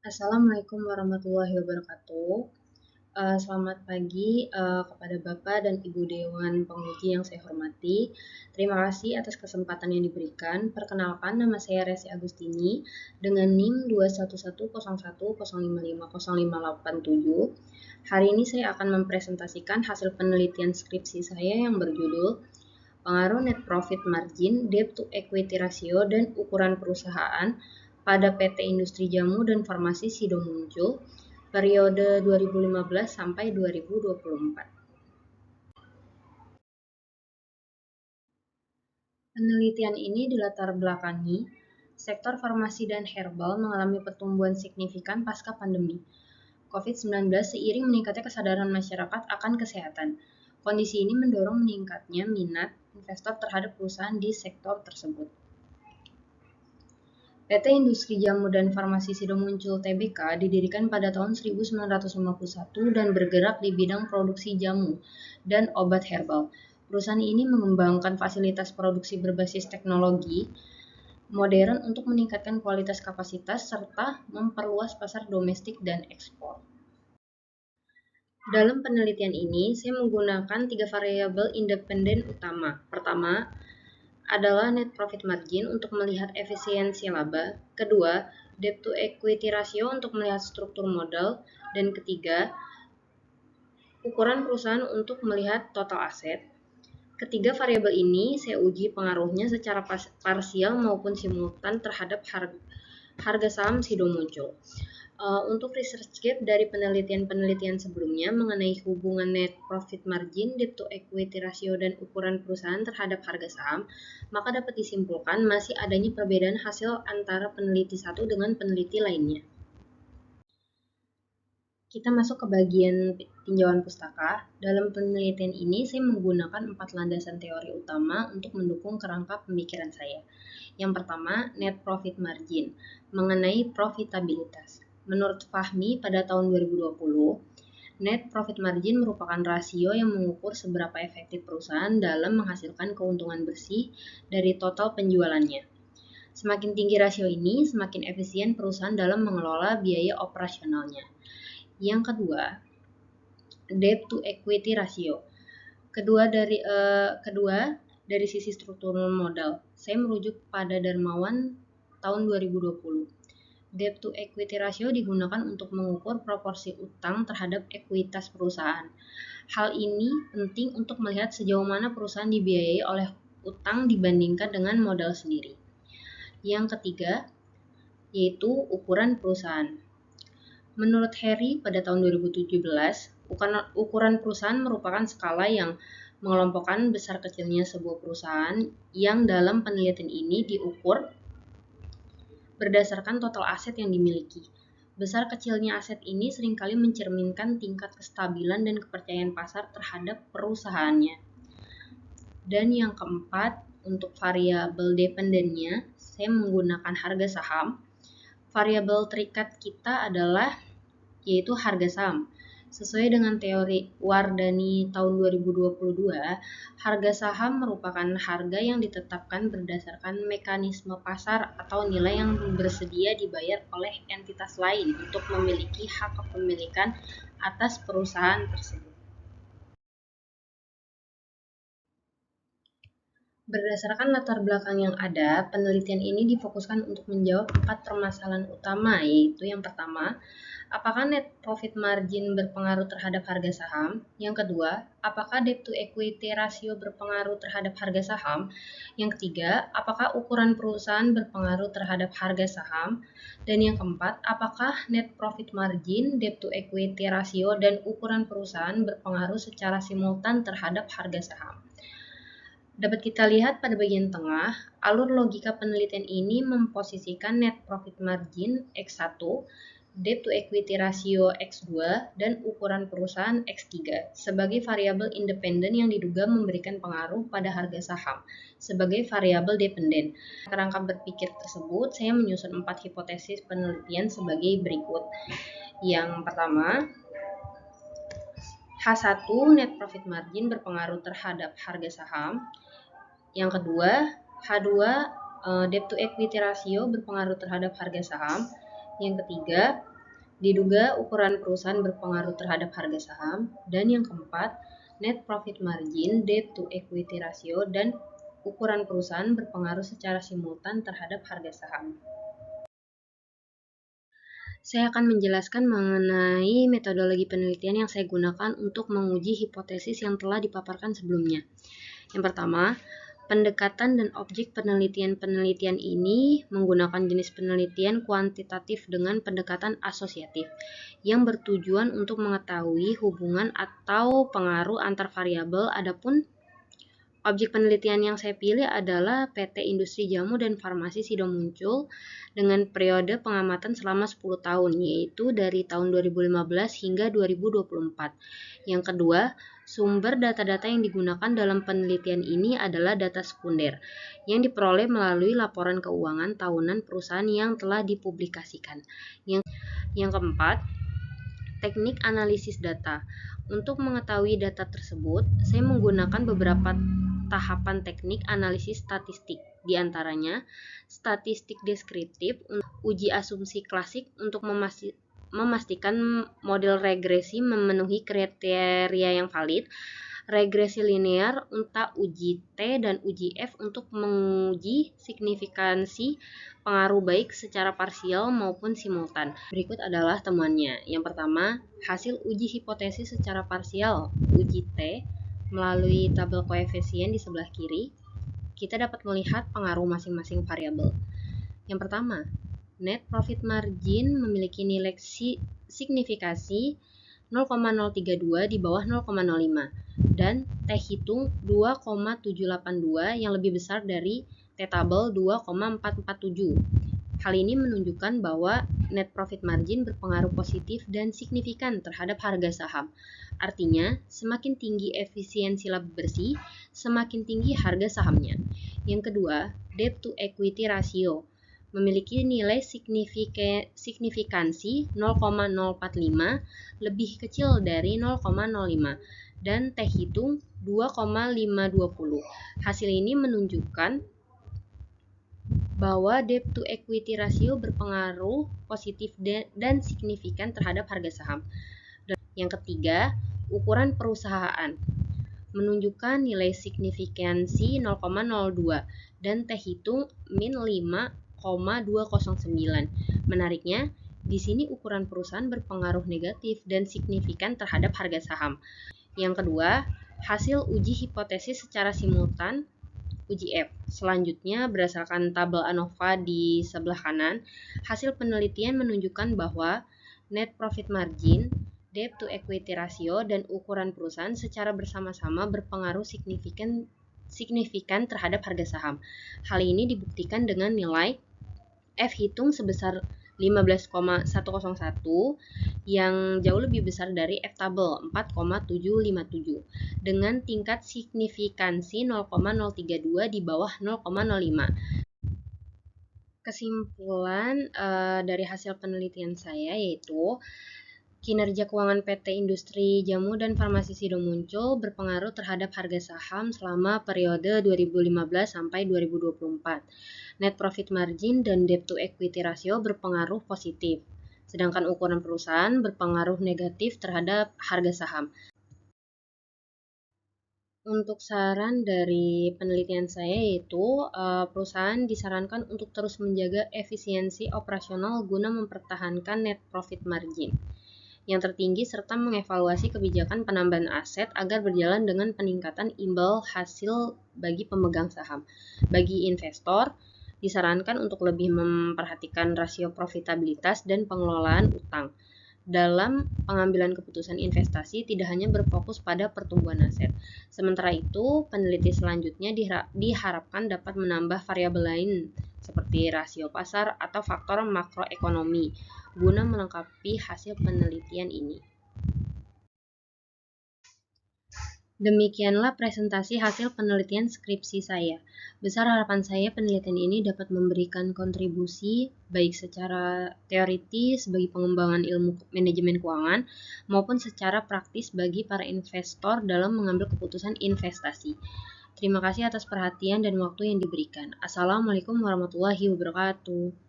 Assalamualaikum warahmatullahi wabarakatuh. Selamat pagi kepada Bapak dan Ibu Dewan Penguji yang saya hormati. Terima kasih atas kesempatan yang diberikan. Perkenalkan, nama saya Resi Agustini dengan NIM 2110105505587. Hari ini saya akan mempresentasikan hasil penelitian skripsi saya yang berjudul Pengaruh Net Profit Margin, Debt to Equity Ratio, dan Ukuran Perusahaan pada PT Industri Jamu dan Farmasi Sidomuncul periode 2015 sampai 2024. Penelitian ini dilatar belakangi sektor farmasi dan herbal mengalami pertumbuhan signifikan pasca pandemi COVID-19 seiring meningkatnya kesadaran masyarakat akan kesehatan. Kondisi ini mendorong meningkatnya minat investor terhadap perusahaan di sektor tersebut. PT Industri Jamu dan Farmasi Sidomuncul Tbk didirikan pada tahun 1951 dan bergerak di bidang produksi jamu dan obat herbal. Perusahaan ini mengembangkan fasilitas produksi berbasis teknologi modern untuk meningkatkan kualitas kapasitas serta memperluas pasar domestik dan ekspor. Dalam penelitian ini, saya menggunakan 3 variabel independen utama. Pertama, adalah net profit margin untuk melihat efisiensi laba, kedua, debt to equity ratio untuk melihat struktur modal, dan ketiga, ukuran perusahaan untuk melihat total aset. Ketiga variabel ini saya uji pengaruhnya secara parsial maupun simultan terhadap harga saham Sidomuncul. Untuk research gap dari penelitian-penelitian sebelumnya mengenai hubungan net profit margin, debt to equity ratio, dan ukuran perusahaan terhadap harga saham, maka dapat disimpulkan masih adanya perbedaan hasil antara peneliti satu dengan peneliti lainnya. Kita masuk ke bagian tinjauan pustaka. Dalam penelitian ini, saya menggunakan 4 landasan teori utama untuk mendukung kerangka pemikiran saya. Yang pertama, net profit margin, mengenai profitabilitas. Menurut Fahmi pada tahun 2020, net profit margin merupakan rasio yang mengukur seberapa efektif perusahaan dalam menghasilkan keuntungan bersih dari total penjualannya. Semakin tinggi rasio ini, semakin efisien perusahaan dalam mengelola biaya operasionalnya. Yang kedua, debt to equity ratio. Kedua dari sisi struktur modal, saya merujuk pada Darmawan tahun 2020. Debt to equity ratio digunakan untuk mengukur proporsi utang terhadap ekuitas perusahaan. Hal ini penting untuk melihat sejauh mana perusahaan dibiayai oleh utang dibandingkan dengan modal sendiri. Yang ketiga, yaitu ukuran perusahaan. Menurut Harry pada tahun 2017, ukuran perusahaan merupakan skala yang mengelompokkan besar kecilnya sebuah perusahaan yang dalam penelitian ini diukur berdasarkan total aset yang dimiliki. Besar kecilnya aset ini seringkali mencerminkan tingkat kestabilan dan kepercayaan pasar terhadap perusahaannya. Dan yang keempat, untuk variabel dependennya, saya menggunakan harga saham. Variabel terikat kita adalah yaitu harga saham. Sesuai dengan teori Wardani tahun 2022, harga saham merupakan harga yang ditetapkan berdasarkan mekanisme pasar atau nilai yang bersedia dibayar oleh entitas lain untuk memiliki hak kepemilikan atas perusahaan tersebut. Berdasarkan latar belakang yang ada, penelitian ini difokuskan untuk menjawab 4 permasalahan utama, yaitu yang pertama, apakah net profit margin berpengaruh terhadap harga saham? Yang kedua, apakah debt to equity ratio berpengaruh terhadap harga saham? Yang ketiga, apakah ukuran perusahaan berpengaruh terhadap harga saham? Dan yang keempat, apakah net profit margin, debt to equity ratio, dan ukuran perusahaan berpengaruh secara simultan terhadap harga saham? Dapat kita lihat pada bagian tengah, alur logika penelitian ini memposisikan net profit margin X1, debt to equity ratio X2, dan ukuran perusahaan X3 sebagai variabel independen yang diduga memberikan pengaruh pada harga saham sebagai variabel dependen. Kerangka berpikir tersebut, saya menyusun 4 hipotesis penelitian sebagai berikut. Yang pertama, H1 net profit margin berpengaruh terhadap harga saham. Yang kedua, H2 debt to equity ratio berpengaruh terhadap harga saham. Yang ketiga, Diduga ukuran perusahaan berpengaruh terhadap harga saham. Dan yang keempat, net profit margin, debt to equity ratio, dan ukuran perusahaan berpengaruh secara simultan terhadap harga saham. Saya akan menjelaskan mengenai metodologi penelitian yang saya gunakan untuk menguji hipotesis yang telah dipaparkan sebelumnya. Yang pertama, pendekatan dan objek penelitian ini menggunakan jenis penelitian kuantitatif dengan pendekatan asosiatif yang bertujuan untuk mengetahui hubungan atau pengaruh antar variabel. Adapun objek penelitian yang saya pilih adalah PT Industri Jamu dan Farmasi Sidomuncul dengan periode pengamatan selama 10 tahun, yaitu dari tahun 2015 hingga 2024. Yang kedua, sumber data-data yang digunakan dalam penelitian ini adalah data sekunder yang diperoleh melalui laporan keuangan tahunan perusahaan yang telah dipublikasikan. Yang keempat, teknik analisis data. Untuk mengetahui data tersebut, saya menggunakan beberapa tahapan teknik analisis statistik, di antaranya statistik deskriptif, uji asumsi klasik untuk memastikan model regresi memenuhi kriteria yang valid, regresi linear untuk uji T dan uji F untuk menguji signifikansi pengaruh baik secara parsial maupun simultan. Berikut adalah temuannya. Yang pertama, hasil uji hipotesis secara parsial, uji T, melalui tabel koefisien di sebelah kiri, kita dapat melihat pengaruh masing-masing variabel. Yang pertama, net profit margin memiliki nilai signifikasi 0,032 di bawah 0,05 dan T hitung 2,782 yang lebih besar dari T tabel 2,447. Hal ini menunjukkan bahwa net profit margin berpengaruh positif dan signifikan terhadap harga saham. Artinya, semakin tinggi efisiensi laba bersih, semakin tinggi harga sahamnya. Yang kedua, debt to equity ratio memiliki nilai signifikansi 0,045 lebih kecil dari 0,05 dan T hitung 2,520. Hasil ini menunjukkan bahwa debt to equity ratio berpengaruh positif dan signifikan terhadap harga saham. Dan yang ketiga, ukuran perusahaan menunjukkan nilai signifikansi 0,02 dan T hitung min 5,209. Menariknya, di sini ukuran perusahaan berpengaruh negatif dan signifikan terhadap harga saham. Yang kedua, hasil uji hipotesis secara simultan, uji F. Selanjutnya, berdasarkan tabel ANOVA di sebelah kanan, hasil penelitian menunjukkan bahwa net profit margin, debt to equity ratio, dan ukuran perusahaan secara bersama-sama berpengaruh signifikan terhadap harga saham. Hal ini dibuktikan dengan nilai F hitung sebesar 15,101 yang jauh lebih besar dari F tabel 4,757 dengan tingkat signifikansi 0,032 di bawah 0,05. Kesimpulan dari hasil penelitian saya yaitu kinerja keuangan PT Industri Jamu dan Farmasi Sidomuncul berpengaruh terhadap harga saham selama periode 2015 sampai 2024. Net profit margin dan debt to equity ratio berpengaruh positif, sedangkan ukuran perusahaan berpengaruh negatif terhadap harga saham. Untuk saran dari penelitian saya yaitu perusahaan disarankan untuk terus menjaga efisiensi operasional guna mempertahankan net profit margin yang tertinggi serta mengevaluasi kebijakan penambahan aset agar berjalan dengan peningkatan imbal hasil bagi pemegang saham. Bagi investor, disarankan untuk lebih memperhatikan rasio profitabilitas dan pengelolaan utang. Dalam pengambilan keputusan investasi tidak hanya berfokus pada pertumbuhan aset. Sementara itu, peneliti selanjutnya diharapkan dapat menambah variabel lain seperti rasio pasar atau faktor makroekonomi guna melengkapi hasil penelitian ini. Demikianlah presentasi hasil penelitian skripsi saya. Besar harapan saya penelitian ini dapat memberikan kontribusi baik secara teoritis bagi pengembangan ilmu manajemen keuangan maupun secara praktis bagi para investor dalam mengambil keputusan investasi. Terima kasih atas perhatian dan waktu yang diberikan. Assalamualaikum warahmatullahi wabarakatuh.